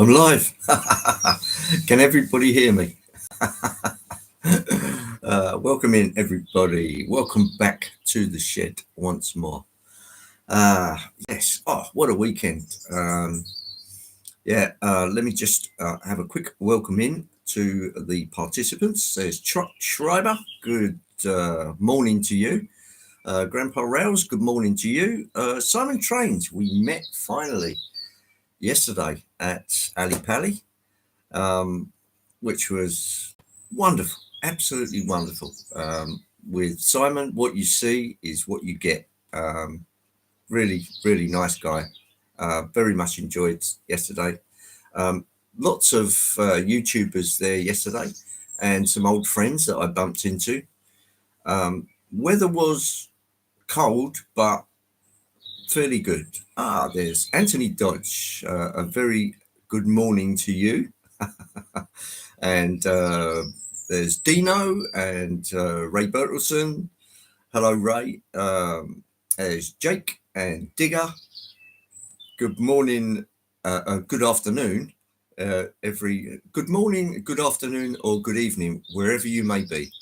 I'm live. Can everybody hear me? Welcome in, everybody. Welcome back to the shed once more. Yes. Oh, what a weekend. Let me just have a quick welcome in to the participants. There's Chuck Schreiber. Good morning to you. Grandpa Rouse, good morning to you. Simon Trains, we met finally yesterday at Ali Pally, which was wonderful, absolutely wonderful. With Simon, what you see is what you get. Really, really nice guy. Very much enjoyed yesterday. Lots of YouTubers there yesterday and some old friends that I bumped into. Weather was cold, but fairly good. There's Anthony Dodge. A very good morning to you. And there's Dino and Ray Bertelson. Hello, Ray. There's Jake and Digger. Good morning, good afternoon. Good morning, good afternoon, or good evening, wherever you may be.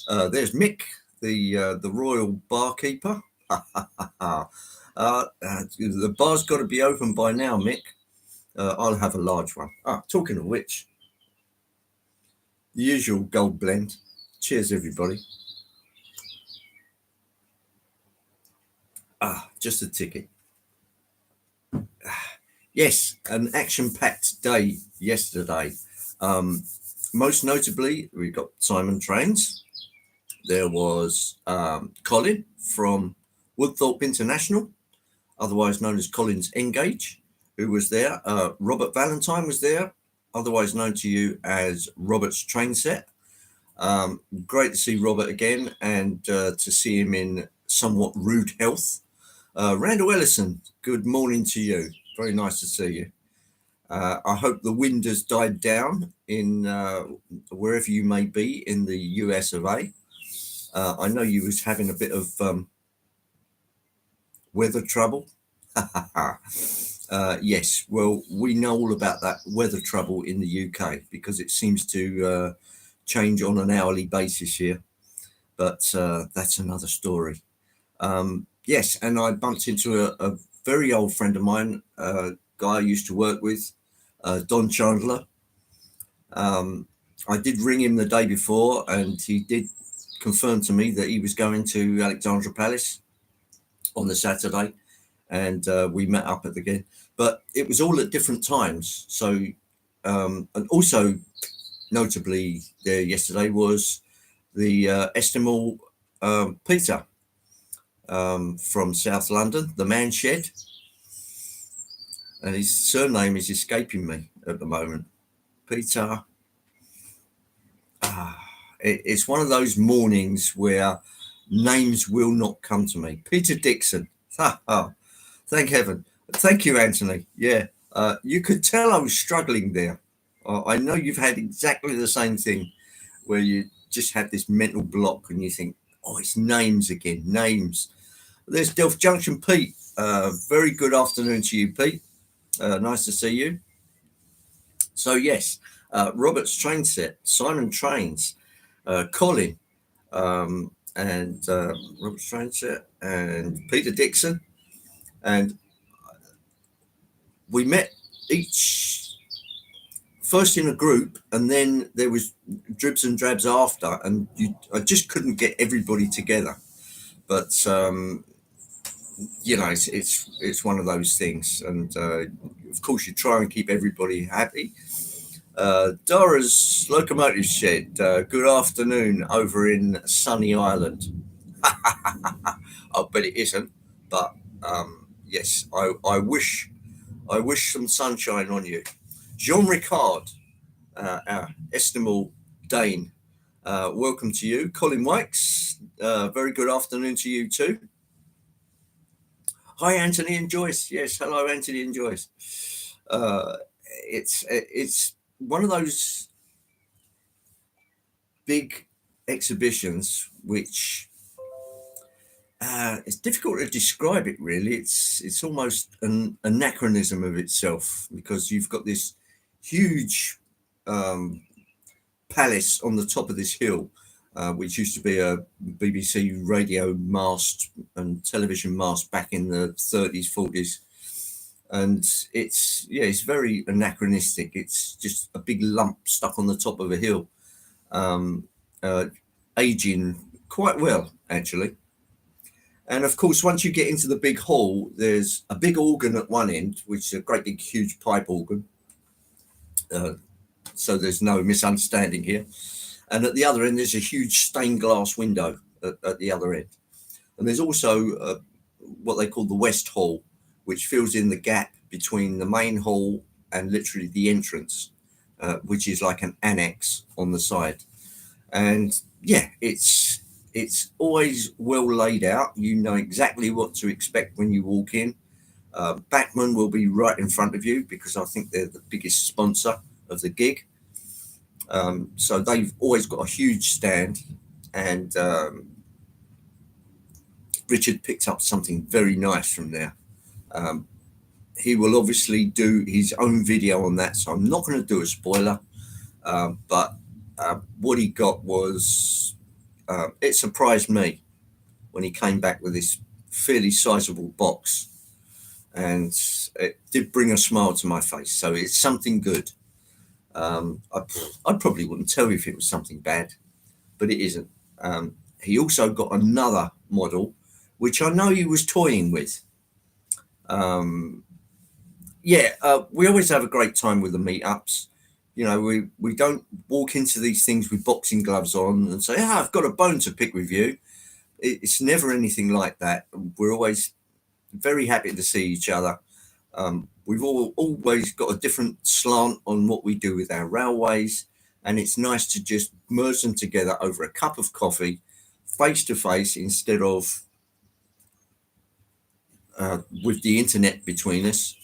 There's Mick, the royal barkeeper. The bar's got to be open by now, Mick. I'll have a large one. Talking of which, the usual gold blend. Cheers, everybody. Just a ticket. Yes, an action-packed day yesterday. Most notably, we got Simon Trains. There was Colin from Woodthorpe International, otherwise known as Collins Engage, who was there. Robert Valentine was there, otherwise known to you as Robert's Train Set. Great to see Robert again and to see him in somewhat rude health. Randall Ellison, good morning to you. Very nice to see you. I hope the wind has died down in wherever you may be in the US of A. I know you was having a bit of weather trouble. Yes, well, we know all about that weather trouble in the UK because it seems to change on an hourly basis here. But that's another story. Yes, and I bumped into a very old friend of mine, a guy I used to work with, Don Chandler. I did ring him the day before, and he did confirm to me that he was going to Alexandra Palace on the Saturday, and we met up at the game. But it was all at different times. So, and also notably there yesterday was the estimable Peter from South London, the Man Shed. And his surname is escaping me at the moment. Peter. It's one of those mornings where names will not come to me. Peter Dixon. Thank heaven. Thank you, Anthony. Yeah, you could tell I was struggling there. I know you've had exactly the same thing where you just had this mental block and you think, oh, it's names again, names. There's Delft Junction Pete. Very good afternoon to you, Pete. Nice to see you. So, yes, Robert's Train Set, Simon Trains, Colin, and Robert's Train Set, and Peter Dixon. And we met each first in a group, and then there was dribs and drabs after, and I just couldn't get everybody together. But it's one of those things, and of course you try and keep everybody happy. Dora's Locomotive Shed, good afternoon over in sunny Ireland. Oh, but it isn't. But yes, I wish some sunshine on you. Jean Ricard, our estimable Dane, welcome to you. Colin Wykes, very good afternoon to you too. Hi, Anthony and Joyce. Yes, hello, Anthony and Joyce. It's one of those big exhibitions which it's difficult to describe it really. It's almost an anachronism of itself because you've got this huge palace on the top of this hill, which used to be a BBC radio mast and television mast back in the 30s, 40s. And it's very anachronistic. It's just a big lump stuck on the top of a hill, um, uh, aging quite well, actually. And of course, once you get into the big hall, there's a big organ at one end, which is a great big huge pipe organ. Uh, so there's no misunderstanding here. And at the other end, there's a huge stained glass window at the other end. And there's also what they call the West Hall, which fills in the gap between the main hall and literally the entrance, which is like an annex on the side. And yeah, it's always well laid out. You know exactly what to expect when you walk in. Bachman will be right in front of you because I think they're the biggest sponsor of the gig. So they've always got a huge stand, and Richard picked up something very nice from there. Um, he will obviously do his own video on that, so I'm not going to do a spoiler. But what he got was it surprised me when he came back with this fairly sizable box, and it did bring a smile to my face. So it's something good. I probably wouldn't tell you if it was something bad, but it isn't. He also got another model, which I know he was toying with. Um, we always have a great time with the meetups. You know, we don't walk into these things with boxing gloves on and say, I've got a bone to pick with you. It's never anything like that. We're always very happy to see each other. We've always got a different slant on what we do with our railways, and it's nice to just merge them together over a cup of coffee, face to face, instead of with the internet between us.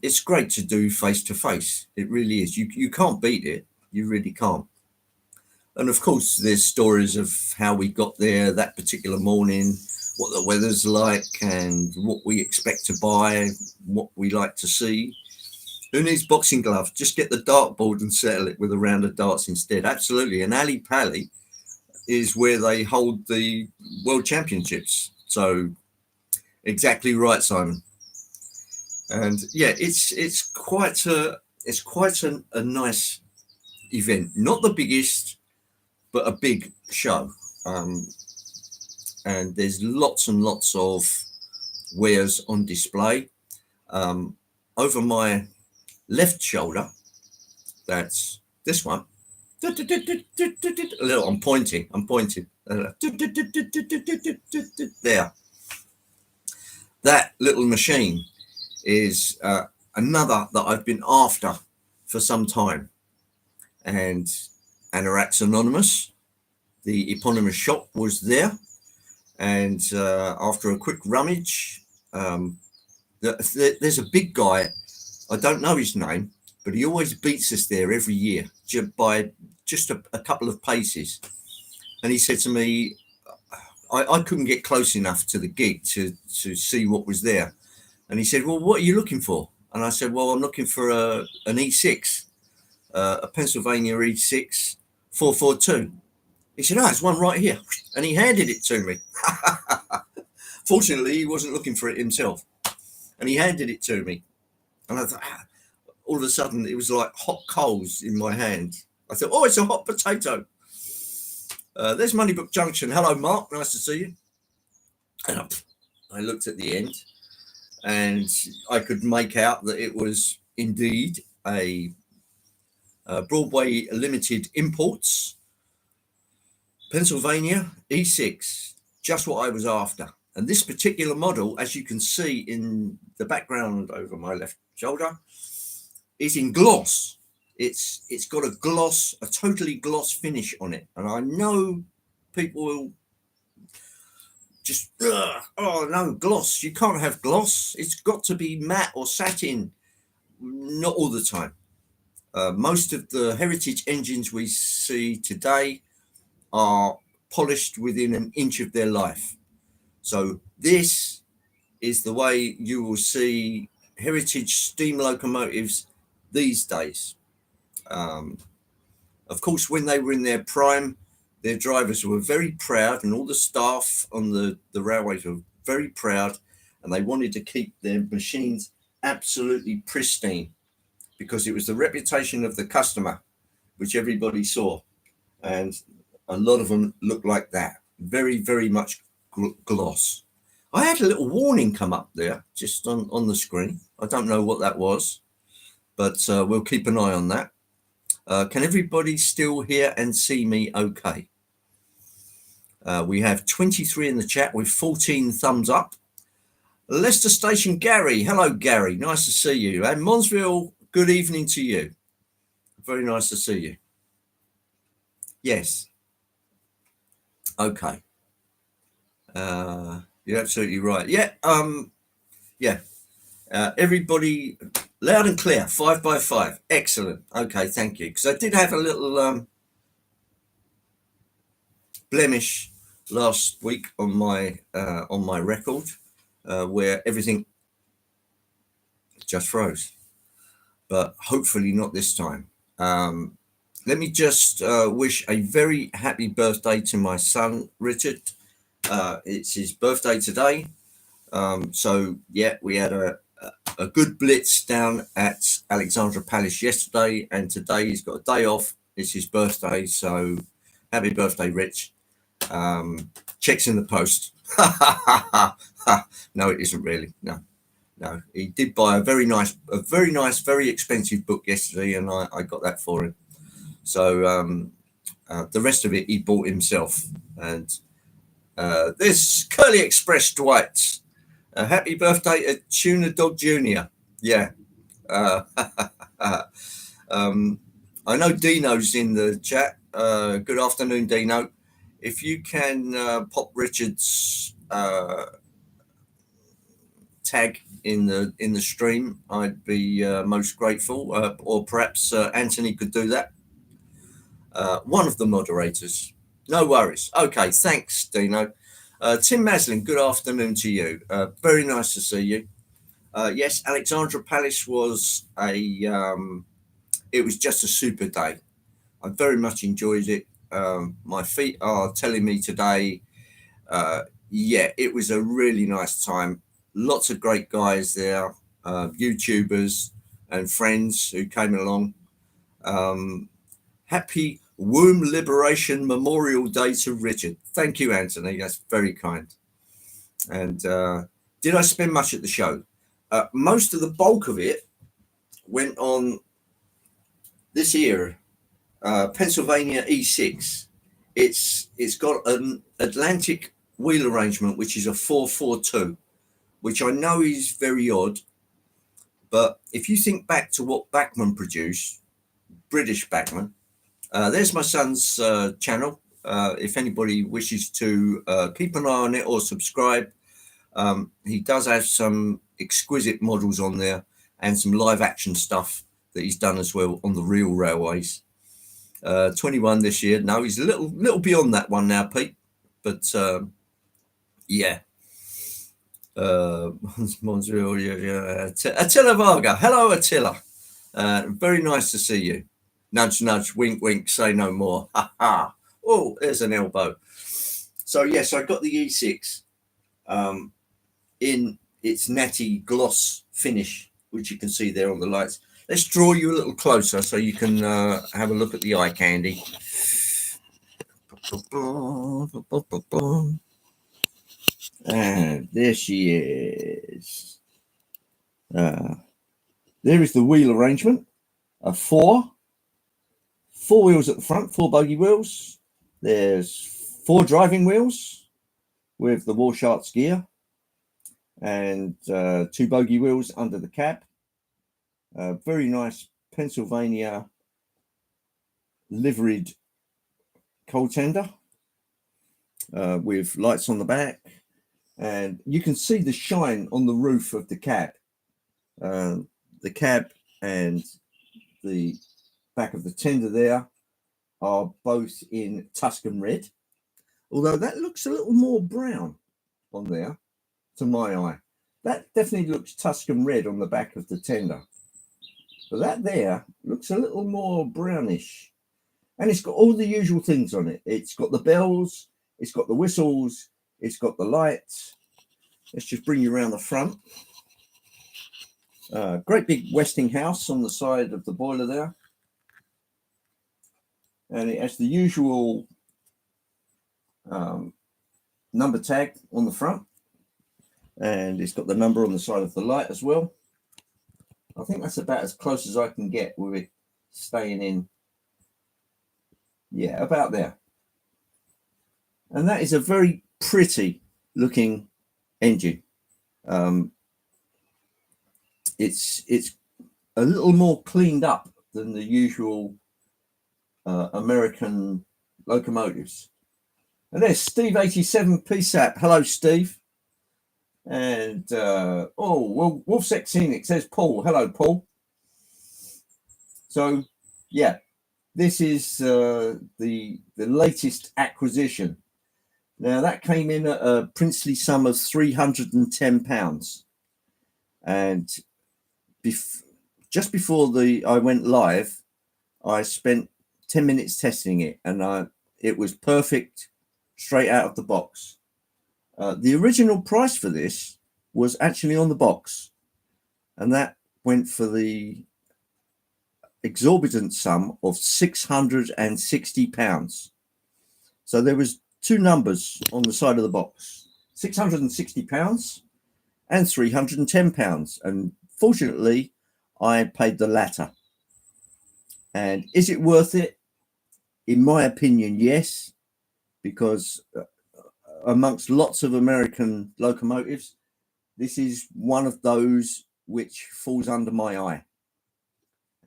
It's great to do face to face. It really is. You can't beat it. You really can't. And of course, there's stories of how we got there that particular morning, what the weather's like, and what we expect to buy, what we like to see. Who needs boxing gloves? Just get the dartboard and settle it with a round of darts instead. Absolutely. And Ali Pali is where they hold the world championships. So exactly right, Simon. And yeah, it's quite a nice event. Not the biggest, but a big show. And there's lots and lots of wares on display. Over my left shoulder, that's this one. I'm pointing. There. That little machine is another that I've been after for some time. And Anorak's Anonymous, the eponymous shop, was there. And after a quick rummage, there's a big guy. I don't know his name, but he always beats us there every year by just a couple of paces. And he said to me, I couldn't get close enough to the gig to see what was there. And he said, well, what are you looking for? And I said, well, I'm looking for an E6, a Pennsylvania E6 442. He said, it's one right here. And he handed it to me. Fortunately, he wasn't looking for it himself. And he handed it to me. And I thought, all of a sudden, it was like hot coals in my hand. I thought, it's a hot potato. There's Moneybrook Junction. Hello, Mark. Nice to see you. And I looked at the end, and I could make out that it was indeed a Broadway Limited Imports Pennsylvania E6, just what I was after. And this particular model, as you can see in the background over my left shoulder, is in gloss. It's got a totally gloss finish on it. And I know people will just, oh no, gloss. You can't have gloss. It's got to be matte or satin. Not all the time. Most of the heritage engines we see today are polished within an inch of their life. So this is the way you will see heritage steam locomotives these days. Of course, when they were in their prime, their drivers were very proud, and all the staff on the railways were very proud, and they wanted to keep their machines absolutely pristine because it was the reputation of the customer, which everybody saw. And a lot of them looked like that, very, very much gloss. I had a little warning come up there just on the screen. I don't know what that was, but we'll keep an eye on that. Can everybody still hear and see me okay? We have 23 in the chat with 14 thumbs up. Leicester Station Gary. Hello, Gary. Nice to see you. And Monsville, good evening to you. Very nice to see you. Yes. Okay. You're absolutely right. Yeah. Yeah. Everybody loud and clear. 5 by 5. Excellent. Okay. Thank you. Because I did have a little blemish last week on my record where everything just froze, but hopefully not this time. Let me just wish a very happy birthday to my son Richard. It's his birthday today, so yeah, we had a good blitz down at Alexandra Palace yesterday, and today he's got a day off. It's his birthday, so happy birthday, Rich. Checks in the post. No, it isn't really. No, he did buy a very nice, very expensive book yesterday, and I got that for him. So the rest of it he bought himself. And this Curly Express Dwight, happy birthday to Tuna Dog Jr. Yeah. I know Dino's in the chat. Good afternoon, Dino. If you can pop Richard's tag in the stream, I'd be most grateful. Or perhaps Anthony could do that. One of the moderators. No worries. Okay, thanks, Dino. Tim Maslin, good afternoon to you. Very nice to see you. Yes, Alexandra Palace was it was just a super day. I very much enjoyed it. My feet are telling me today, yeah, it was a really nice time. Lots of great guys there, YouTubers and friends who came along. Happy Womb Liberation Memorial Day to Richard. Thank you, Anthony. That's very kind. And did I spend much at the show? Most of the bulk of it went on this year, Pennsylvania E6. It's got an Atlantic wheel arrangement, which is a 442, which I know is very odd. But if you think back to what Bachmann produced, British Bachmann, there's my son's channel. If anybody wishes to keep an eye on it or subscribe, he does have some exquisite models on there and some live action stuff that he's done as well on the real railways. 21 this year. No, he's a little beyond that one now, Pete. But yeah. Montreal, yeah. Attila Varga. Hello, Attila. Very nice to see you. Nudge, nudge, wink, wink, say no more. Ha ha. Oh, there's an elbow. So, yes, I got the E6 in its natty gloss finish, which you can see there on the lights. Let's draw you a little closer so you can have a look at the eye candy. And there she is. There is the wheel arrangement. Four wheels at the front, 4 buggy wheels. There's 4 driving wheels with the Warshart's gear and 2 buggy wheels under the cab. Very nice Pennsylvania liveried coal tender with lights on the back. And you can see the shine on the roof of the cab. The cab and the back of the tender there are both in Tuscan red, although that looks a little more brown on there to my eye. That definitely looks Tuscan red on the back of the tender. But that there looks a little more brownish. And it's got all the usual things on it. It's got the bells, it's got the whistles, it's got the lights. Let's just bring you around the front. Great big Westinghouse on the side of the boiler there. And it has the usual number tag on the front. And it's got the number on the side of the light as well. I think that's about as close as I can get with it staying in. Yeah, about there. And that is a very pretty looking engine. It's a little more cleaned up than the usual American locomotives. And there's Steve 87 PSAP. Hello, Steve. And well, Wolfsec Scenic says Paul. Hello, Paul. So yeah, this is the latest acquisition. Now that came in at a princely sum of £310, and just before I went live, I spent 10 minutes testing it, and it was perfect straight out of the box. The original price for this was actually on the box, and that went for the exorbitant sum of £660. So there was two numbers on the side of the box, £660 and £310. And fortunately, I paid the latter. And is it worth it? In my opinion, yes, because amongst lots of American locomotives, this is one of those which falls under my eye.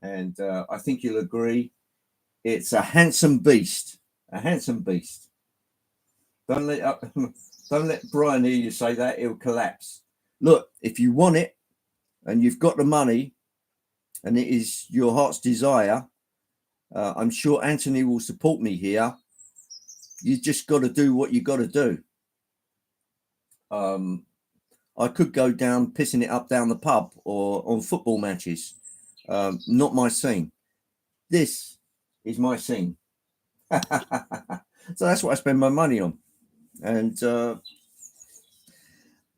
And I think you'll agree, it's a handsome beast. A handsome beast. Don't let Brian hear you say that, it'll collapse. Look, if you want it and you've got the money and it is your heart's desire, I'm sure Anthony will support me here. You just got to do what you got to do. I could go down pissing it up down the pub or on football matches. Not my scene. This is my scene. So that's what I spend my money on. And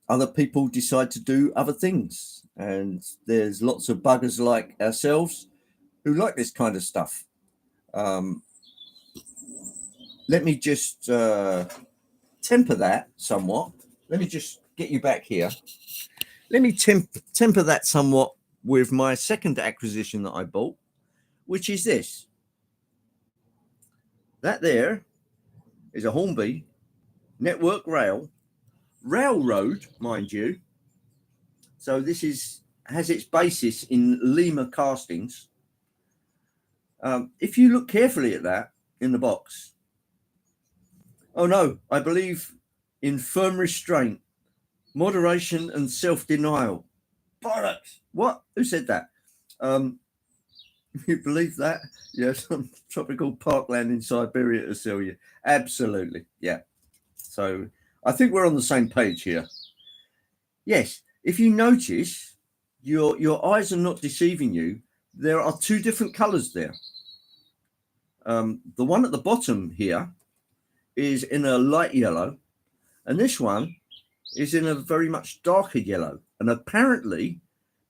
other people decide to do other things. And there's lots of buggers like ourselves who like this kind of stuff. Let me just temper that somewhat. Let me just get you back here. Let me temper that somewhat with my second acquisition that I bought, which is this. That there is a Hornby Network Railroad, mind you. So this has its basis in Lima castings. If you look carefully at that in the box, oh no, I believe in firm restraint, moderation and self-denial. Bollocks! What? Who said that? You believe that? Yeah, some tropical parkland in Siberia to sell you. Absolutely, yeah. So I think we're on the same page here. Yes, if you notice, your eyes are not deceiving you. There are two different colours there. The one at the bottom here is in a light yellow, and this one is in a very much darker yellow. And apparently,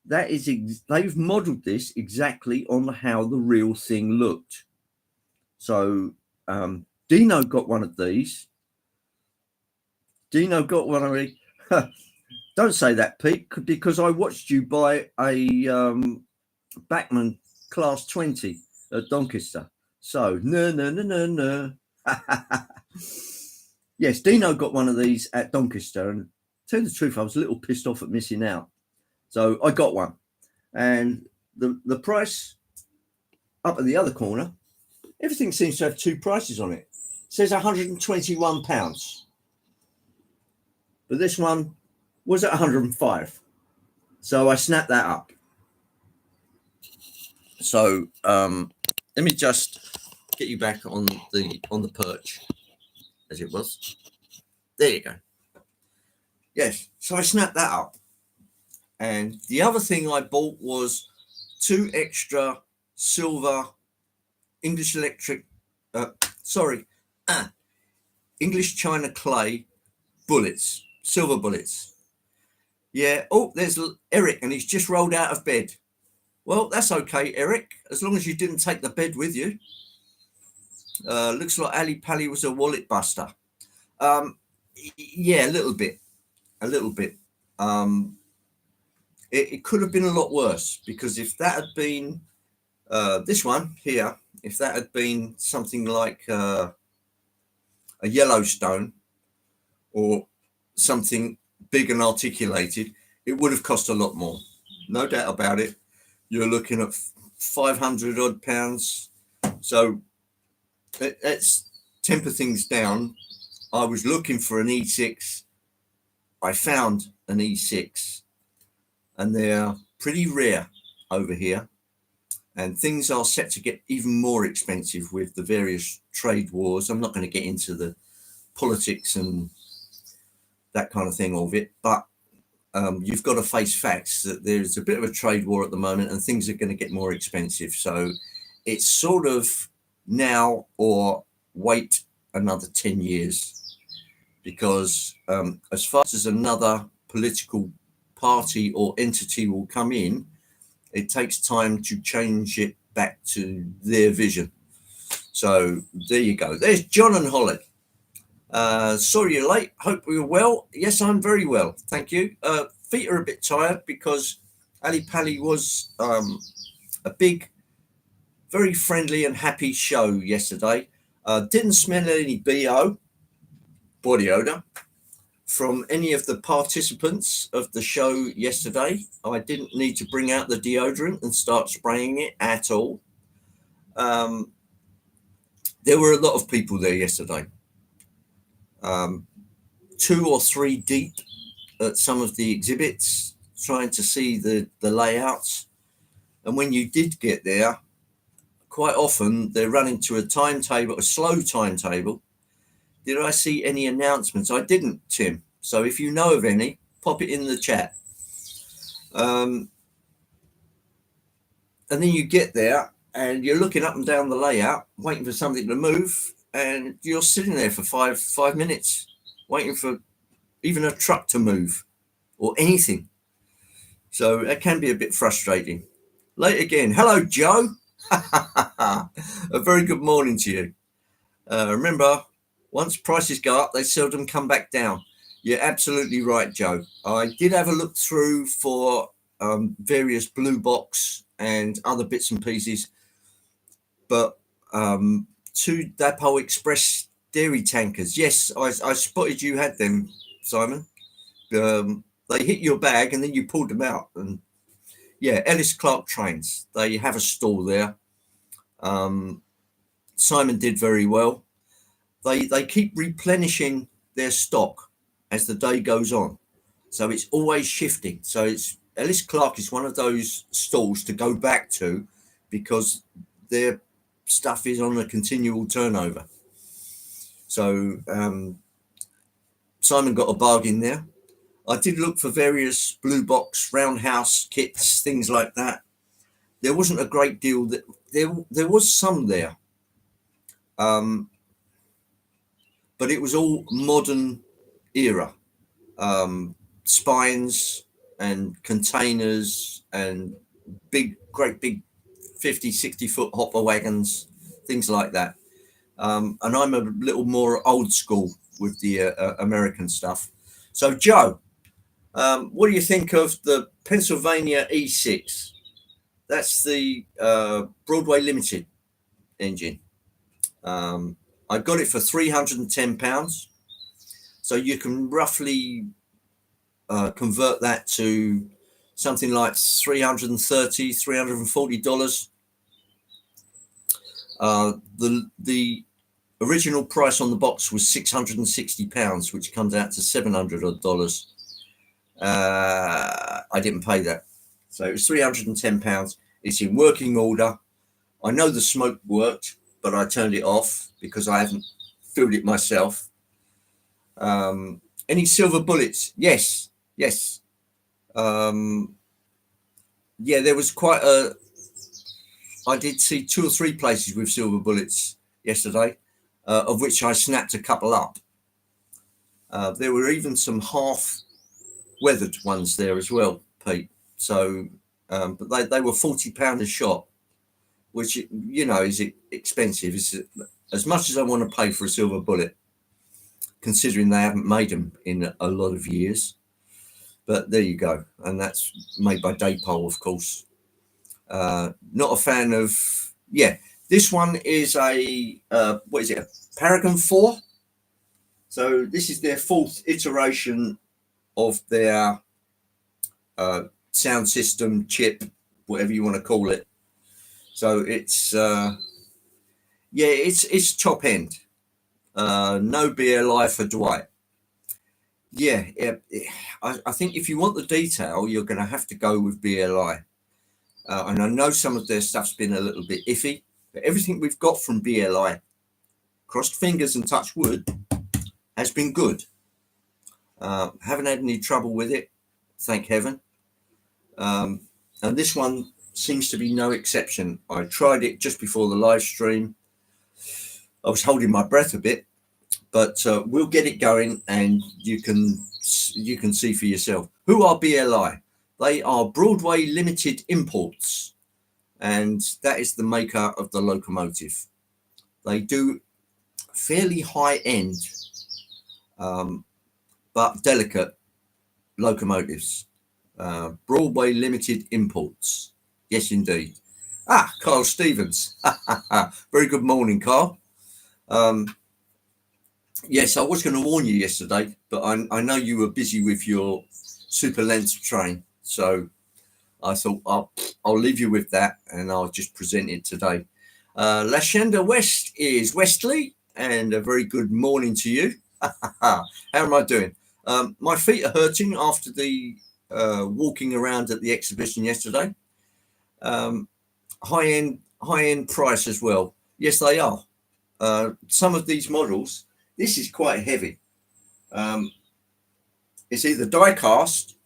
that is they've modelled this exactly on how the real thing looked. So Dino got one of these. Dino got one of these. Don't say that, Pete, because I watched you buy a Bachmann Class 20 at Doncaster. So, no. Yes, Dino got one of these at Doncaster, and to tell you the truth, I was a little pissed off at missing out. So I got one, and the price up at the other corner, everything seems to have two prices on it. It says £121, but this one was at 105. So I snapped that up. So let me just get you back on the perch as it was. There you go. Yes, so I snapped that up. And the other thing I bought was 2 extra silver English electric, sorry, English China clay bullets, silver bullets. Yeah. Oh, there's Eric, and he's just rolled out of bed. Well, that's okay, Eric, as long as you didn't take the bed with you. Looks like Ali Pally was a wallet buster. Yeah, a little bit. It could have been a lot worse, because if that had been this one here, if that had been something like a Yellowstone or something big and articulated, it would have cost a lot more. No doubt about it. You're looking at 500 odd pounds. So let's temper things down. I was looking for an E6. I found an E6, and they're pretty rare over here. And things are set to get even more expensive with the various trade wars. I'm not going to get into the politics and that kind of thing of it, but you've got to face facts that there's a bit of a trade war at the moment, and things are going to get more expensive. So it's sort of now or wait another 10 years, because as fast as another political party or entity will come in, it takes time to change it back to their vision. So there you go. There's John and Holly. Sorry you're late. Hope you're well. Yes, I'm very well. Thank you. Feet are a bit tired because Ali Pally was a big, very friendly and happy show yesterday. Didn't smell any BO, body odor, from any of the participants of the show yesterday. I didn't need to bring out the deodorant and start spraying it at all. There were a lot of people there yesterday. 2 or 3 deep at some of the exhibits, trying to see the layouts. And when you did get there, quite often they're running to a timetable, a slow timetable. Did I see any announcements? I didn't, Tim. So if you know of any, pop it in the chat. And then you get there and you're looking up and down the layout, waiting for something to move, and you're sitting there for five minutes, waiting for even a truck to move or anything. So it can be a bit frustrating. Late again. Hello, Joe. A very good morning to you. Remember, once prices go up, they seldom come back down. You're absolutely right, Joe. I did have a look through for various blue box and other bits and pieces, but 2 Dapol Express dairy tankers. Yes, I spotted you had them, Simon. They hit your bag and then you pulled them out. And yeah, Ellis Clark Trains. They have a stall there. Simon did very well. They keep replenishing their stock as the day goes on, so it's always shifting. So it's Ellis Clark is one of those stalls to go back to, because their stuff is on a continual turnover. So Simon got a bargain there. I did look for various blue box roundhouse kits, things like that. There wasn't a great deal. That there was some there, but it was all modern era, spines and containers and great big 50-60 foot hopper wagons, things like that. And I'm a little more old school with the American stuff. So Joe, what do you think of the Pennsylvania E6? That's the Broadway Limited engine. I got it for £310. So you can roughly convert that to something like $330, $340. The original price on the box was £660, which comes out to $700 odd. I didn't pay that. So it was £310. It's in working order. I know the smoke worked, but I turned it off because I haven't filled it myself. Any silver bullets? Yes. Yeah, there was quite a I did see 2 or 3 places with silver bullets yesterday, of which I snapped a couple up. There were even some half weathered ones there as well, Pete. So, but they were £40 a shot, which, you know, is expensive. It's as much as I want to pay for a silver bullet, considering they haven't made them in a lot of years. But there you go, and that's made by Daypole, of course. Not a fan of. Yeah, this one is a what is it? A Paragon 4. So this is their 4th iteration of their sound system chip, whatever you want to call it. So it's it's top end. No BLI for Dwight. Yeah, I think if you want the detail, you're going to have to go with BLI. And I know some of their stuff's been a little bit iffy, but everything we've got from BLI, crossed fingers and touch wood, has been good. Haven't had any trouble with it, thank heaven. And this one seems to be no exception. I tried it just before the live stream. I was holding my breath a bit, but we'll get it going, and you can see for yourself. Who are BLI? They are Broadway Limited Imports, and that is the maker of the locomotive. They do fairly high end, but delicate locomotives. Broadway Limited Imports. Yes, indeed. Carl Stevens. Very good morning, Carl. Yes, I was going to warn you yesterday, but I know you were busy with your super lens train, so I thought I'll leave you with that, and I'll just present it today. Lashenda West is Westley, and a very good morning to you. How am I doing? My feet are hurting after the walking around at the exhibition yesterday. High end price as well. Yes, they are. Some of these models. This is quite heavy. It's either die cast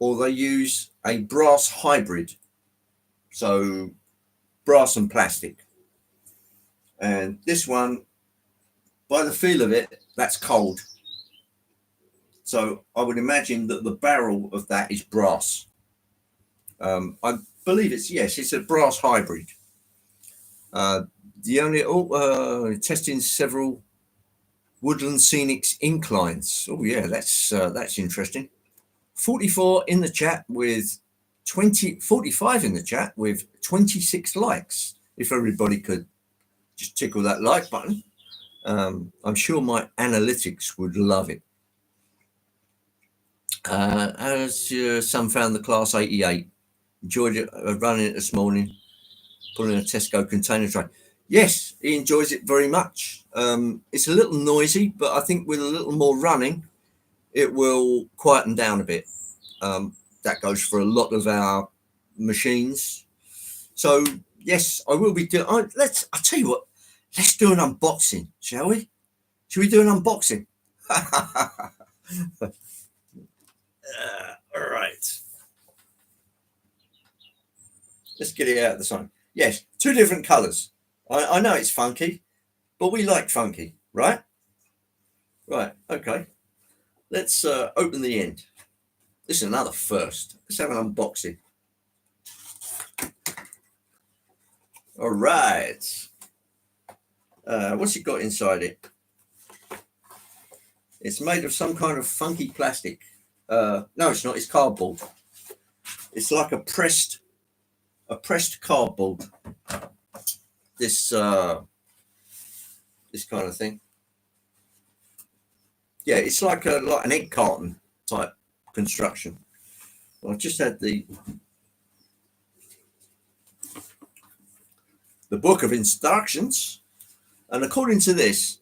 or they use a brass hybrid. So brass and plastic. And this one, by the feel of it, that's cold. So I would imagine that the barrel of that is brass. I believe it's a brass hybrid. The only testing several Woodland Scenics inclines. Oh yeah, that's interesting. 44 in the chat with 45 in the chat with 26 likes. If everybody could just tickle that like button, I'm sure my analytics would love it. As some found the Class 88, enjoyed it running it this morning, pulling a Tesco container tray. Yes, he enjoys it very much. It's a little noisy, but I think with a little more running, it will quieten down a bit. That goes for a lot of our machines. So yes, I will be doing. I'll tell you what. Let's do an unboxing, shall we? Shall we do an unboxing? All right. Let's get it out of the sun. Yes, 2 different colours. I know it's funky, but we like funky, right? Right, okay. Let's open the end. This is another first. Let's have an unboxing. All right. What's it got inside it? It's made of some kind of funky plastic. No, it's not. It's cardboard. It's like a pressed cardboard. This kind of thing. Yeah, it's like an egg carton type construction. Well, I've just had the book of instructions, and according to this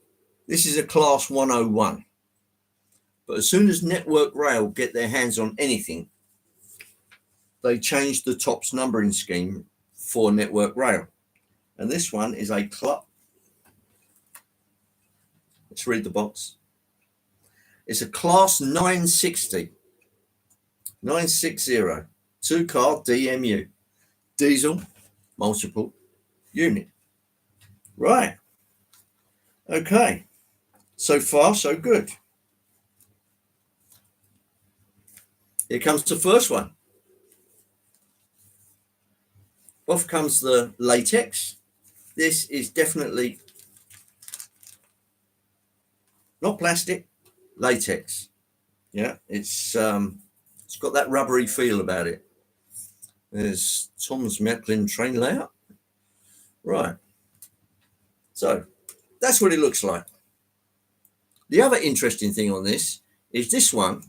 is a Class 101. But as soon as Network Rail get their hands on anything, they change the TOPS numbering scheme for Network Rail. And this one is a club. Let's read the box. It's a Class 960, 2-car DMU, diesel, multiple, unit. Right. Okay. So far, so good. Here comes the first one. Off comes the latex. This is definitely not plastic, latex. Yeah, it's got that rubbery feel about it. There's Tom's Mecklin train layout. Right. So that's what it looks like. The other interesting thing on this is this one,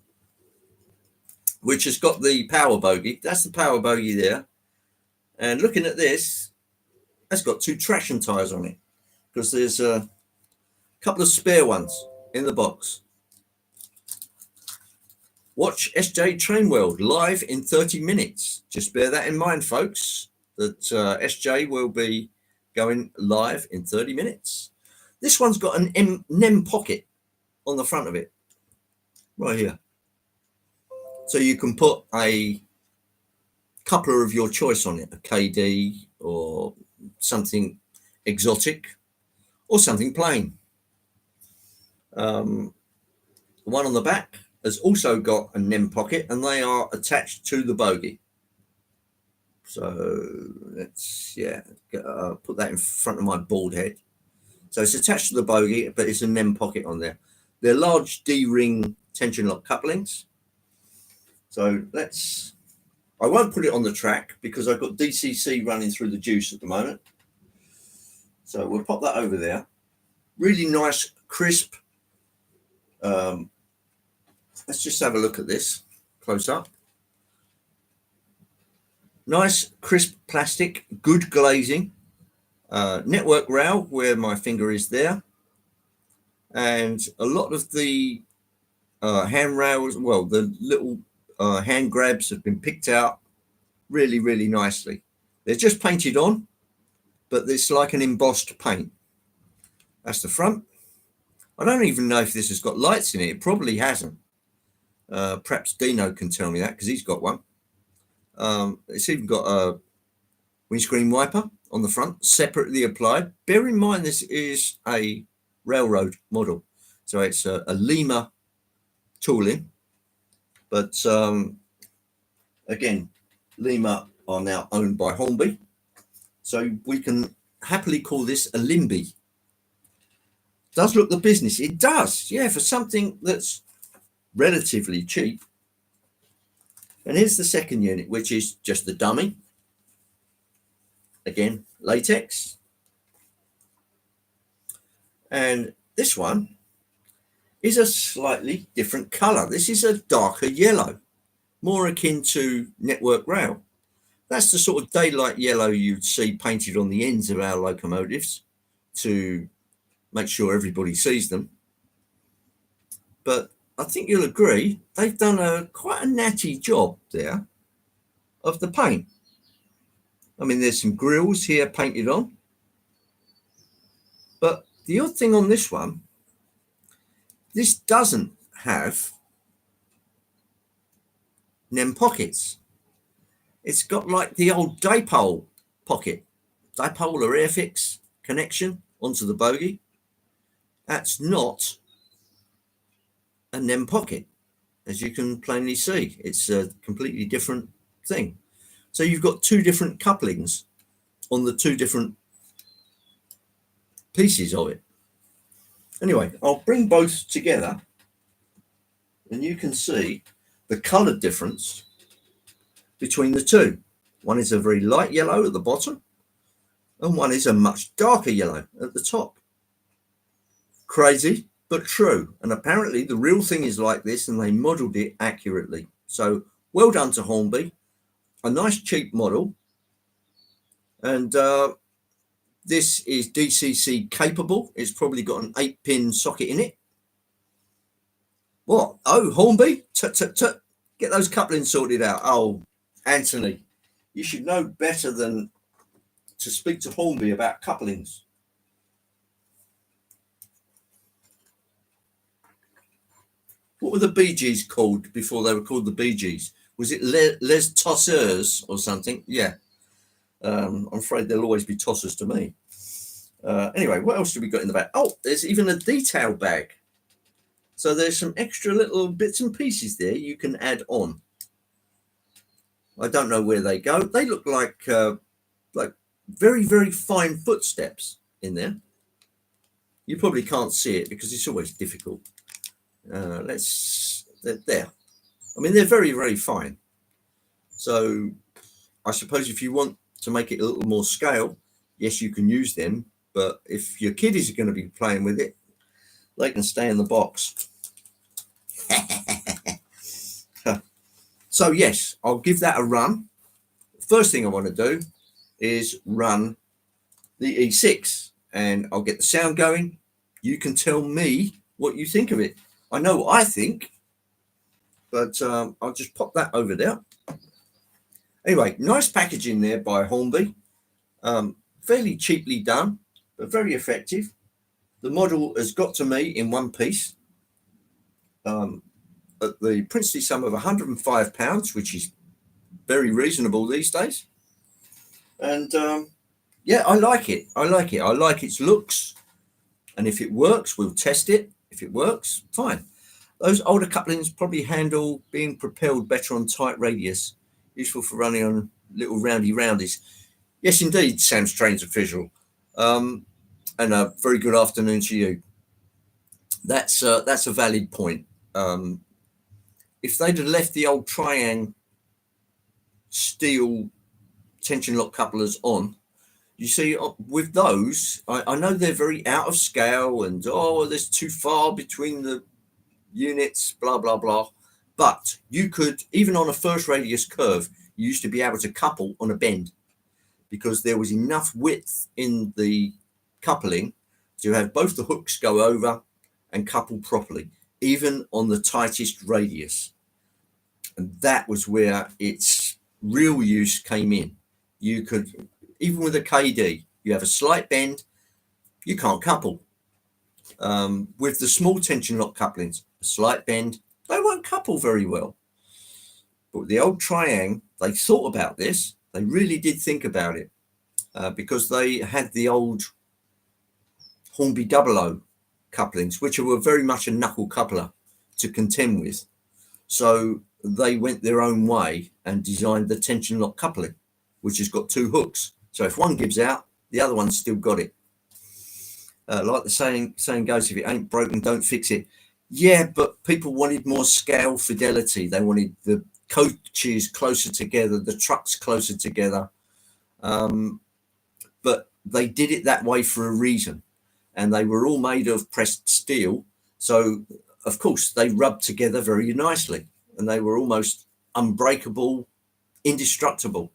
which has got the power bogey. That's the power bogey there. And looking at this, that's got 2 traction tyres on it because there's a couple of spare ones in the box. Watch SJ Train World live in 30 minutes. Just bear that in mind, folks, that SJ will be going live in 30 minutes. This one's got an NEM pocket on the front of it, right here. So you can put a coupler of your choice on it, a KD or something exotic or something plain. The one on the back has also got a NEM pocket and they are attached to the bogey. So let's put that in front of my bald head. So it's attached to the bogey, but it's a NEM pocket on there. They're large D-ring tension lock couplings. So I won't put it on the track because I've got DCC running through the juice at the moment. So we'll pop that over there. Really nice, crisp. Let's just have a look at this close up. Nice, crisp plastic, good glazing. Network rail where my finger is there. And a lot of the handrails, well, the little hand grabs have been picked out really, really nicely. They're just painted on, but it's like an embossed paint. That's the front. I don't even know if this has got lights in it. It probably hasn't. Perhaps Dino can tell me that because he's got one. It's even got a windscreen wiper on the front, separately applied. Bear in mind this is a railroad model, so it's a Lima tooling. But again, Lima are now owned by Hornby, so we can happily call this a Limby. Does look the business. It does, yeah, for something that's relatively cheap. And here's the second unit, which is just the dummy. Again, latex. And this one is a slightly different color. This is a darker yellow, more akin to network rail. That's the sort of daylight yellow you'd see painted on the ends of our locomotives to make sure everybody sees them. But I think you'll agree they've done quite a natty job there of the paint. I mean, there's some grills here painted on. But the odd thing on this one, this doesn't have NEM pockets. It's got like the old dipole pocket, dipole or airfix connection onto the bogey. That's not a NEM pocket, as you can plainly see. It's a completely different thing. So you've got 2 different couplings on the 2 different pieces of it. Anyway, I'll bring both together and you can see the color difference between the 2. One is a very light yellow at the bottom and one is a much darker yellow at the top. Crazy, but true. And apparently the real thing is like this and they modeled it accurately. So well done to Hornby. A nice cheap model. And this is DCC capable. It's probably got an 8-pin socket in it. What? Oh, Hornby? Get those couplings sorted out. Oh, Anthony, you should know better than to speak to Hornby about couplings. What were the Bee Gees called before they were called the Bee Gees? Was it Les Tosseurs or something? Yeah. I'm afraid there'll always be tossers to me. Anyway, what else have we got in the bag? Oh, there's even a detail bag. So there's some extra little bits and pieces there you can add on. I don't know where they go. They look like very, very fine footsteps in there. You probably can't see it because it's always difficult. There. I mean, they're very, very fine. So I suppose if you want to make it a little more scale, yes, you can use them. But if your kiddies are going to be playing with it, they can stay in the box. So yes, I'll give that a run. First thing I want to do is run the E6 and I'll get the sound going. You can tell me what you think of it. I know what I think, but I'll just pop that over there. Anyway, nice packaging there by Hornby. Fairly cheaply done, but very effective. The model has got to me in one piece at the princely sum of £105, which is very reasonable these days. And yeah, I like it. I like its looks. And if it works, we'll test it. If it works, fine. Those older couplings probably handle being propelled better on tight radius, useful for running on little roundy roundies. Yes, indeed, Sam Strange official. And a very good afternoon to you. That's a valid point. If they'd have left the old triangle steel tension lock couplers on, you see, with those, I know they're very out of scale and, there's too far between the units, blah, blah, blah. But you could, even on a first radius curve, you used to be able to couple on a bend because there was enough width in the coupling to have both the hooks go over and couple properly, even on the tightest radius. And that was where its real use came in. You could, even with a KD, you have a slight bend, you can't couple. With the small tension lock couplings, a slight bend, they won't couple very well. But with the old triangle, they thought about this. They really did think about it because they had the old Hornby 00 couplings, which were very much a knuckle coupler to contend with. So they went their own way and designed the tension lock coupling, which has got two hooks. So if one gives out, the other one's still got it. Like the saying goes, if it ain't broken, don't fix it. Yeah, but people wanted more scale fidelity. They wanted the coaches closer together, the trucks closer together. But they did it that way for a reason. And they were all made of pressed steel. So, of course, they rubbed together very nicely. And they were almost unbreakable, indestructible.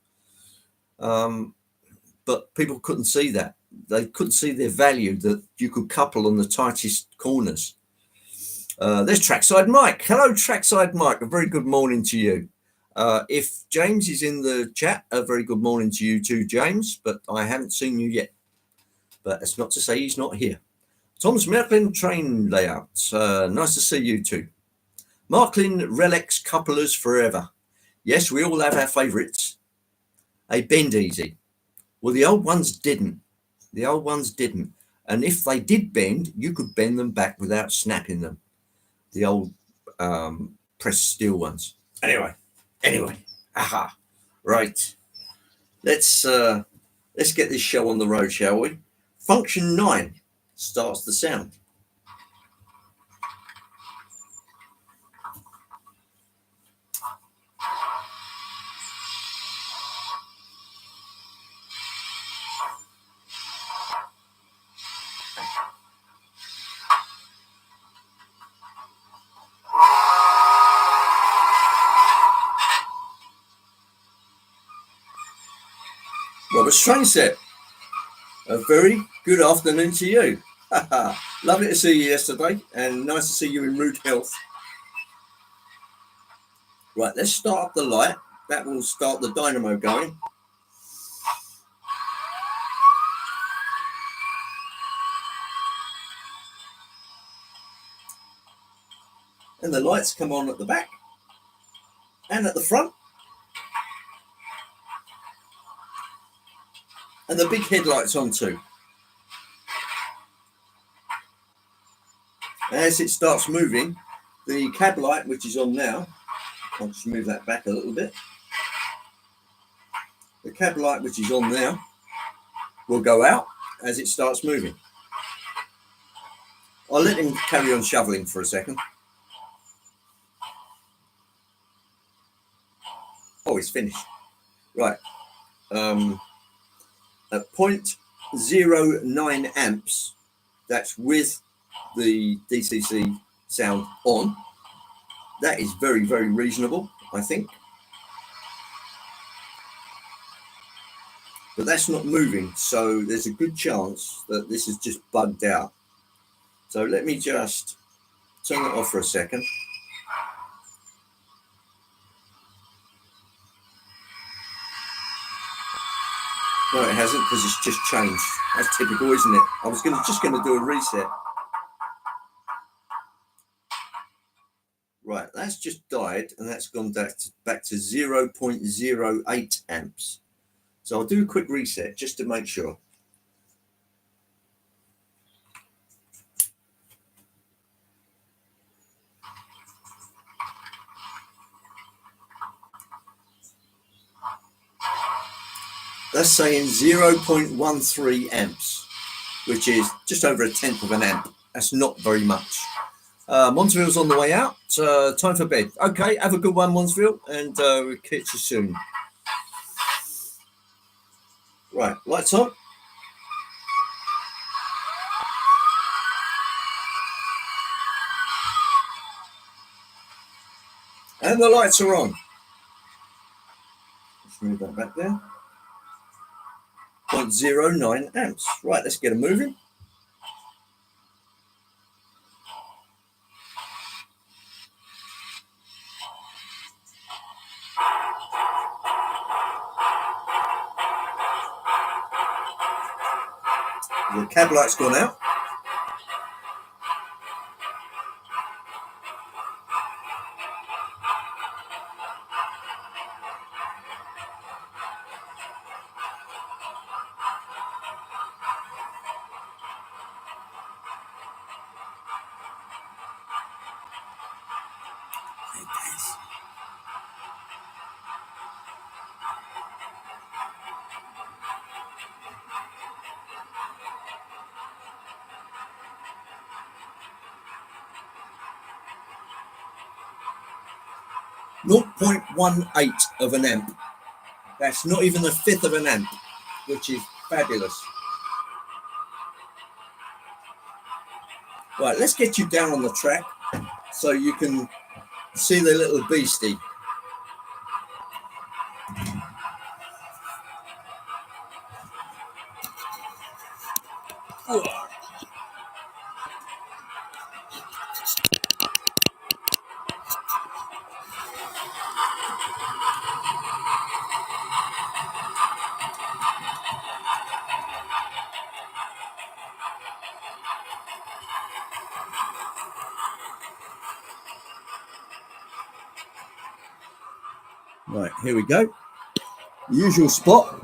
But people couldn't see that. They couldn't see their value that you could couple on the tightest corners. There's Trackside Mike. Hello, Trackside Mike. A very good morning to you. If James is in the chat, a very good morning to you too, James. But I haven't seen you yet. But that's not to say he's not here. Thomas Merklin train layout. Nice to see you too. Marklin Relics couplers forever. Yes, we all have our favourites. They bend easy. Well, the old ones didn't. And if they did bend, you could bend them back without snapping them. The old pressed steel ones. Anyway. Aha. Right. Let's get this show on the road, shall we? Function 9 starts the sound. Robert Strainset, a very good afternoon to you. Lovely to see you yesterday and nice to see you in rude health. Right, let's start up the light. That will start the dynamo going. And the lights come on at the back and at the front. And the big headlight's on too. As it starts moving, the cab light, which is on now, I'll just move that back a little bit. The cab light, which is on now, will go out as it starts moving. I'll let him carry on shoveling for a second. Oh, it's finished. Right. At 0.09 amps, that's with the DCC sound on. That is very, very reasonable, I think. But that's not moving, so there's a good chance that this is just bugged out. So let me just turn it off for a second. No, it hasn't, because it's just changed. That's typical, isn't it? I was just going to do a reset. Right, that's just died, and that's gone back to 0.08 amps. So I'll do a quick reset just to make sure. That's saying 0.13 amps, which is just over a tenth of an amp. That's not very much. Monsville's on the way out. Time for bed. Okay, have a good one, Monsville, and we'll catch you soon. Right, lights on. And the lights are on. Let's move that back there. 0.09 amps. Right, let's get them moving. The cab light's gone out. .18 of an amp. That's not even a fifth of an amp, which is fabulous. Right, let's get you down on the track so you can see the little beastie. Right, here we go. Usual spot.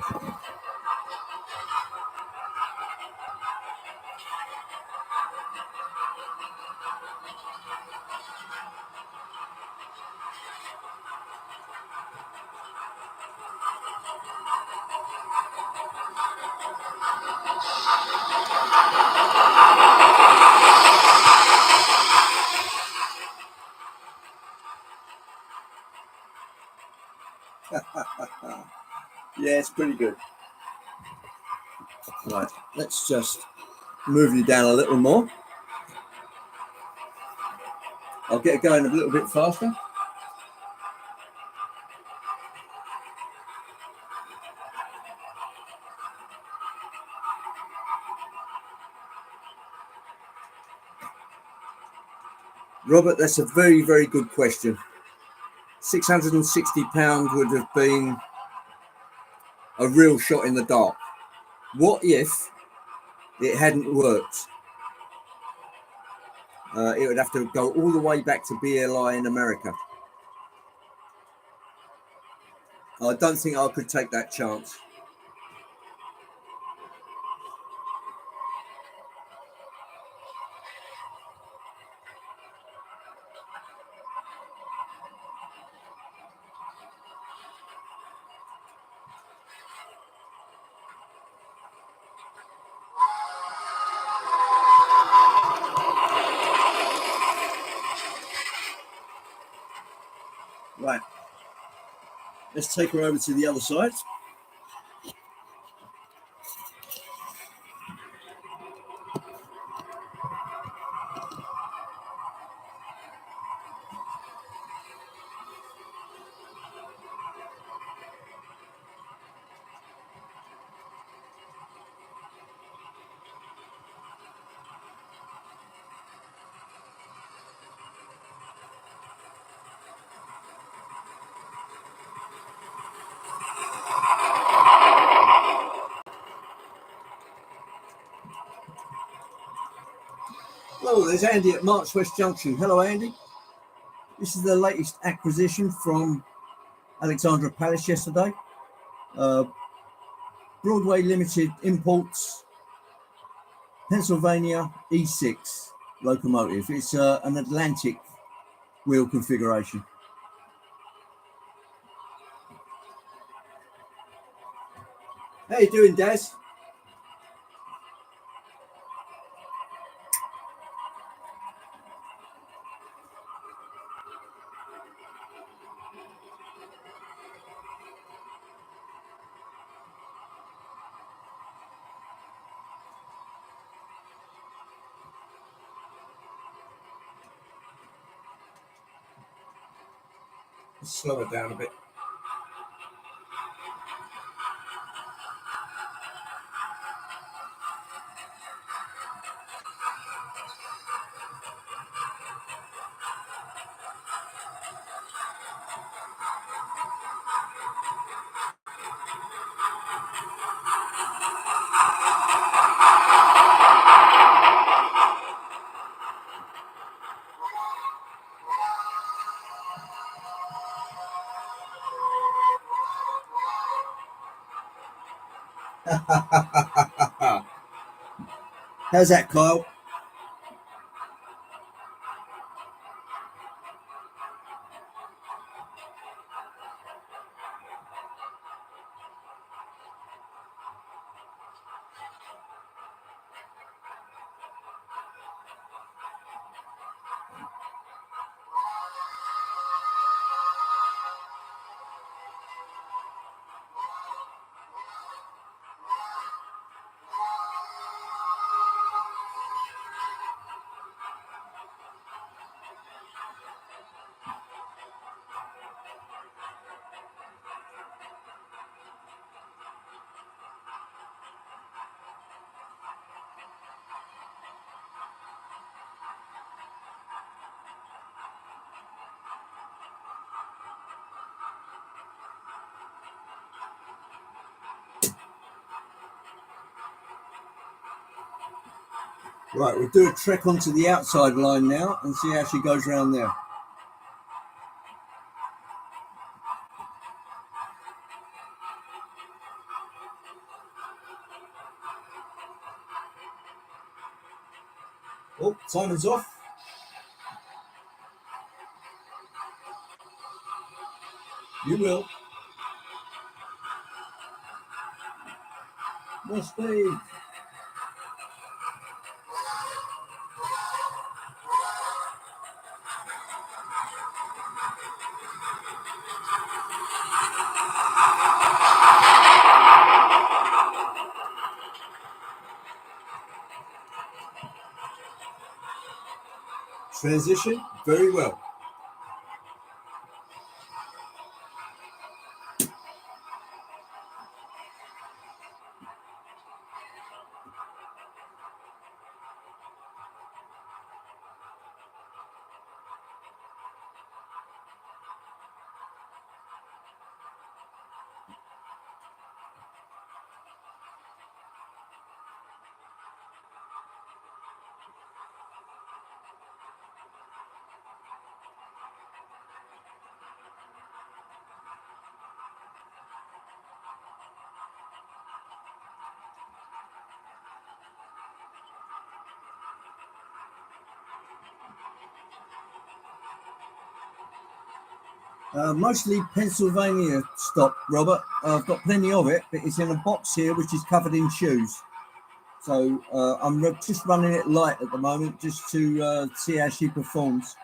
Yeah, it's pretty good. Right, let's just move you down a little more. I'll get it going a little bit faster. Robert, that's a very, very good question. £660 would have been a real shot in the dark. What if it hadn't worked? It would have to go all the way back to BLI in America. I don't think I could take that chance. Let's take her over to the other side. Oh, there's Andy at March West Junction. Hello, Andy. This is the latest acquisition from Alexandra Palace yesterday. Broadway Limited imports Pennsylvania E6 locomotive. It's an Atlantic wheel configuration. How you doing, Daz? Let's slow it down a bit. How's that, Kyle? Right, we'll do a trek onto the outside line now and see how she goes around there. Oh, Simon's off. You will. More speed. Transition very well. Mostly Pennsylvania stock, Robert. I've got plenty of it, but it's in a box here which is covered in shoes. So I'm just running it light at the moment just to see how she performs.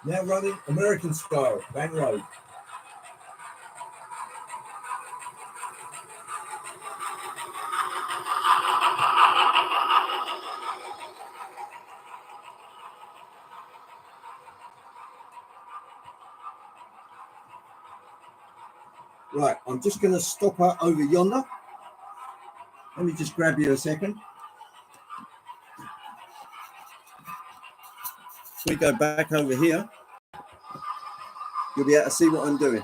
Now running American style, Van Road. Right, I'm just going to stop her over yonder. Let me just grab you a second. If we go back over here, you'll be able to see what I'm doing.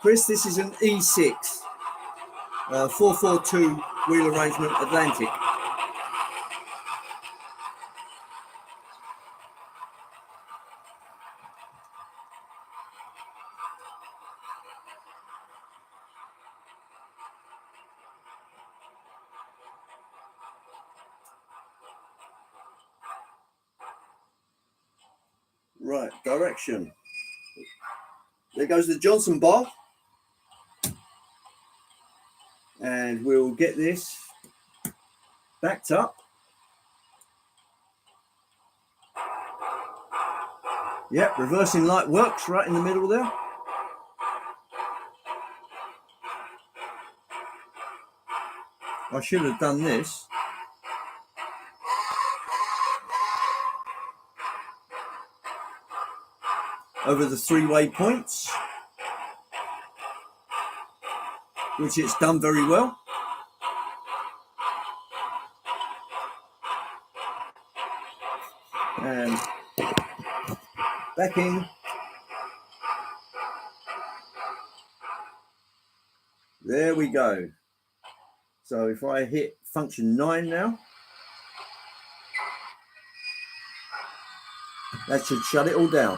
Chris, this is an E6 442 wheel arrangement Atlantic. Right, direction. There goes the Johnson bar. And we'll get this backed up. Yep, reversing light works right in the middle there. I should have done this. Over the three-way points, which it's done very well. And back in. There we go. So if I hit function 9 now, that should shut it all down.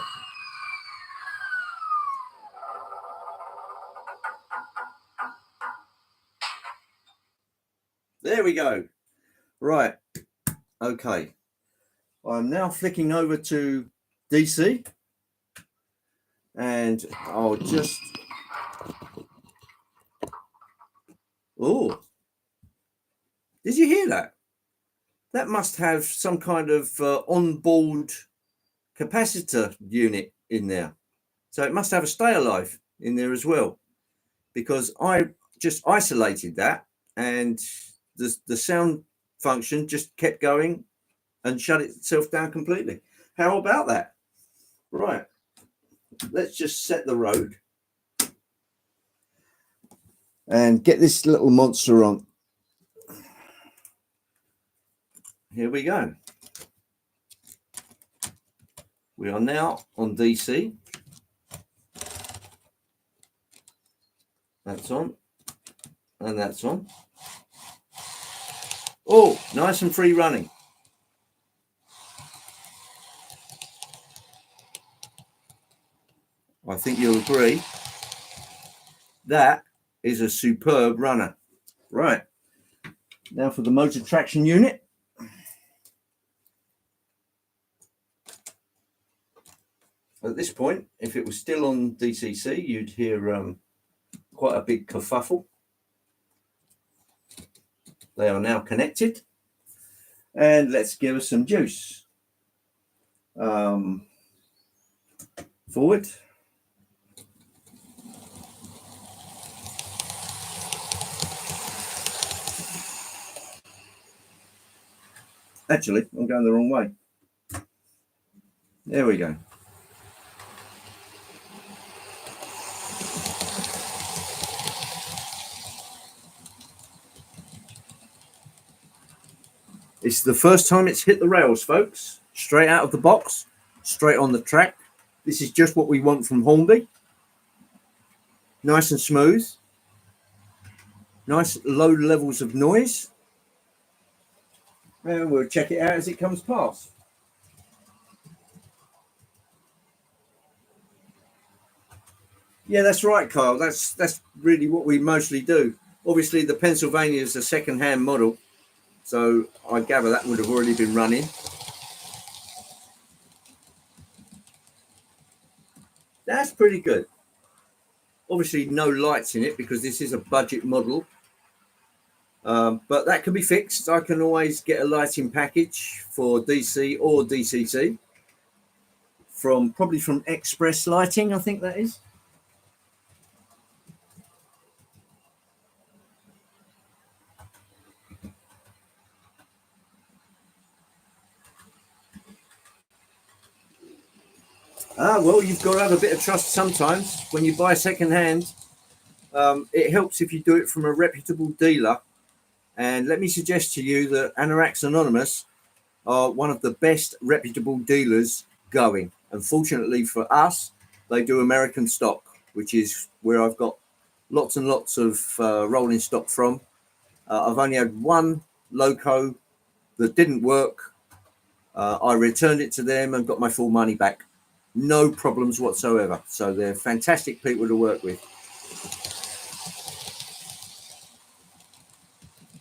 There we go. Right. Okay. I'm now flicking over to DC. And I'll just... Oh. Did you hear that? That must have some kind of onboard capacitor unit in there. So it must have a stay alive in there as well. Because I just isolated that and the sound function just kept going and shut itself down completely. How about that? Right. Let's just set the road and get this little monster on. Here we go. We are now on DC. That's on. And that's on. Oh, nice and free running. I think you'll agree. That is a superb runner. Right. Now for the motor traction unit. At this point, if it was still on DCC, you'd hear quite a big kerfuffle. They are now connected. And let's give us some juice. Forward. Actually, I'm going the wrong way. There we go. It's the first time it's hit the rails, folks. Straight out of the box, straight on the track. This is just what we want from Hornby. Nice and smooth. Nice low levels of noise. And we'll check it out as it comes past. Yeah, that's right, Kyle. That's really what we mostly do. Obviously, the Pennsylvania is a second-hand model, so I gather that would have already been running. That's pretty good. Obviously, no lights in it because this is a budget model. But that can be fixed. I can always get a lighting package for DC or DCC from Express Lighting, I think that is. Well, you've got to have a bit of trust sometimes when you buy second hand. It helps if you do it from a reputable dealer. And let me suggest to you that Anoraks Anonymous are one of the best reputable dealers going. Unfortunately for us, they do American stock, which is where I've got lots and lots of rolling stock from. I've only had one loco that didn't work. I returned it to them and got my full money back. No problems whatsoever. So they're fantastic people to work with.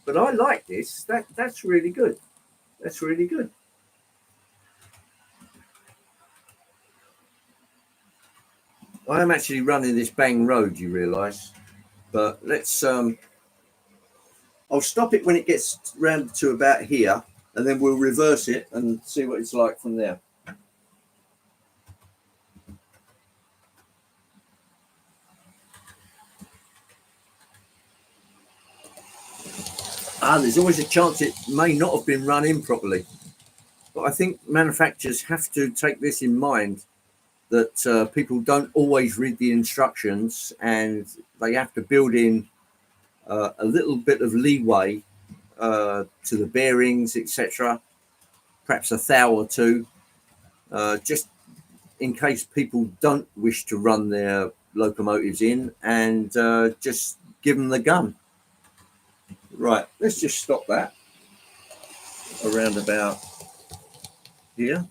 But I like this. That's really good. That's really good. I am actually running this Bang Road, you realise. But let's I'll stop it when it gets round to about here, and then we'll reverse it and see what it's like from there. There's always a chance it may not have been run in properly. But I think manufacturers have to take this in mind, that people don't always read the instructions, and they have to build in a little bit of leeway to the bearings, etc. Perhaps a thou or two, just in case people don't wish to run their locomotives in, and just give them the gun. Right, let's just stop that around about here.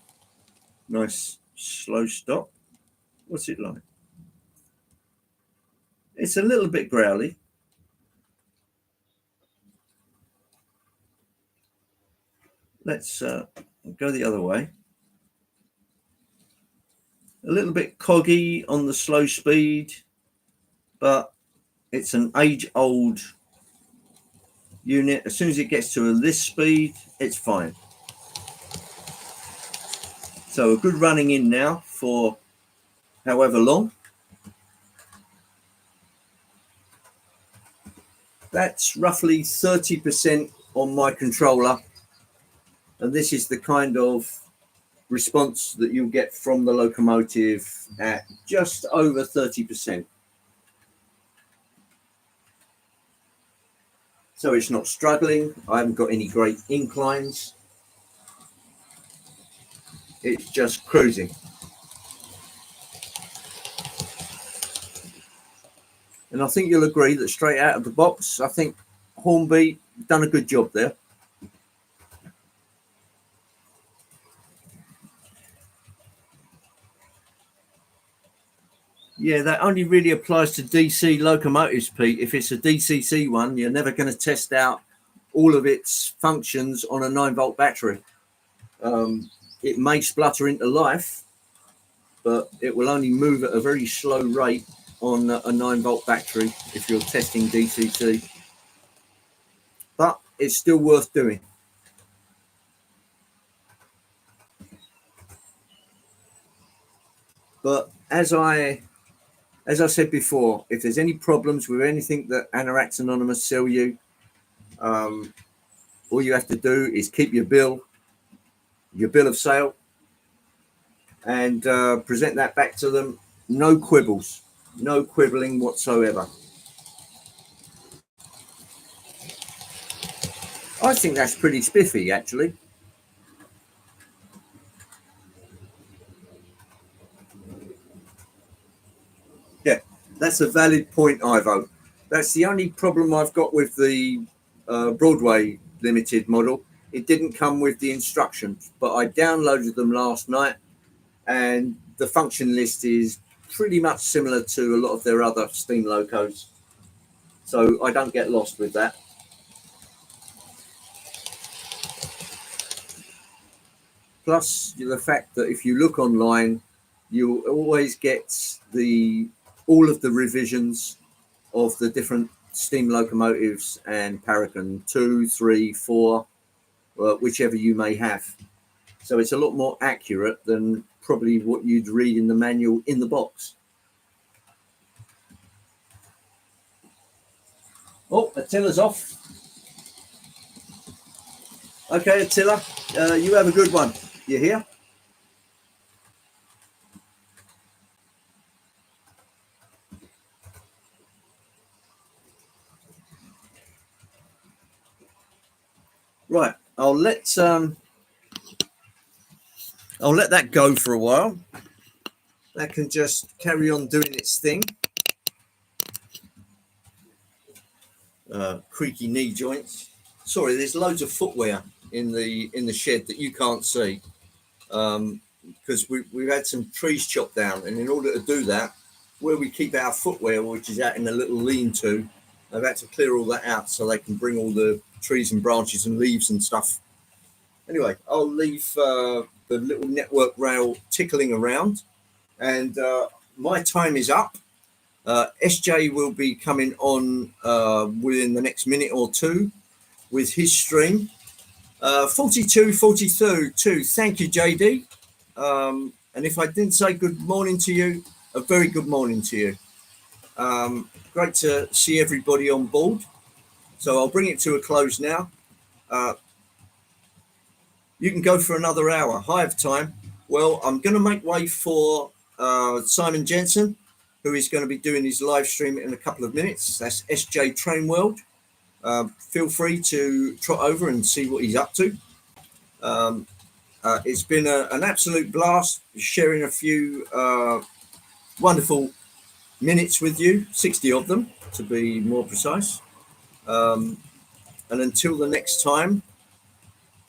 Nice slow stop. What's it like? It's a little bit growly. Let's go the other way. A little bit coggy on the slow speed, but it's an age-old unit. As soon as it gets to this speed, it's fine. So a good running in now for however long. That's roughly 30% on my controller, and this is the kind of response that you'll get from the locomotive at just over 30%. So it's not struggling. I haven't got any great inclines. It's just cruising. And I think you'll agree that straight out of the box, I think Hornby done a good job there. Yeah, that only really applies to DC locomotives, Pete. If it's a DCC one, you're never going to test out all of its functions on a 9-volt battery. It may splutter into life, but it will only move at a very slow rate on a 9-volt battery if you're testing DCC. But it's still worth doing. But as I said before, if there's any problems with anything that Anoraks Anonymous sell you, all you have to do is keep your bill of sale, and present that back to them. No quibbles, no quibbling whatsoever. I think that's pretty spiffy, actually. Yeah, that's a valid point, Ivo. That's the only problem I've got with the Broadway Limited model. It didn't come with the instructions, but I downloaded them last night, and the function list is pretty much similar to a lot of their other steam locos. So I don't get lost with that. Plus the fact that if you look online, you'll always get all of the revisions of the different steam locomotives and Paragon 2, 3, 4, whichever you may have. So it's a lot more accurate than probably what you'd read in the manual in the box. Oh, Attila's off. Okay, Attila, you have a good one. You here? Right, I'll let that go for a while. That can just carry on doing its thing. Creaky knee joints. Sorry, there's loads of footwear in the shed that you can't see, because we've had some trees chopped down, and in order to do that, where we keep our footwear, which is out in a little lean-to, I've had to clear all that out so they can bring all the trees and branches and leaves and stuff. Anyway, I'll leave the little network rail tickling around, and my time is up. SJ will be coming on within the next minute or two with his stream. 42. Thank you, JD. And if I didn't say good morning to you, a very good morning to you. Great to see everybody on board. So I'll bring it to a close now. You can go for another hour. Hive time. Well, I'm going to make way for Simon Jensen, who is going to be doing his live stream in a couple of minutes. That's SJ Train World. Feel free to trot over and see what he's up to. It's been an absolute blast sharing a few wonderful minutes with you, 60 of them to be more precise. And until the next time,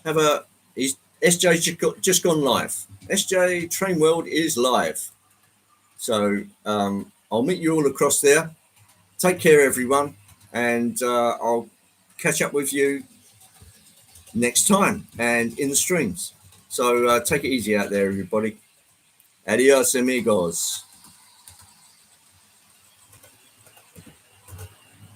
SJ's just gone live. SJ Train World is live. So I'll meet you all across there. Take care, everyone. And I'll catch up with you next time and in the streams. So take it easy out there, everybody. Adios, amigos.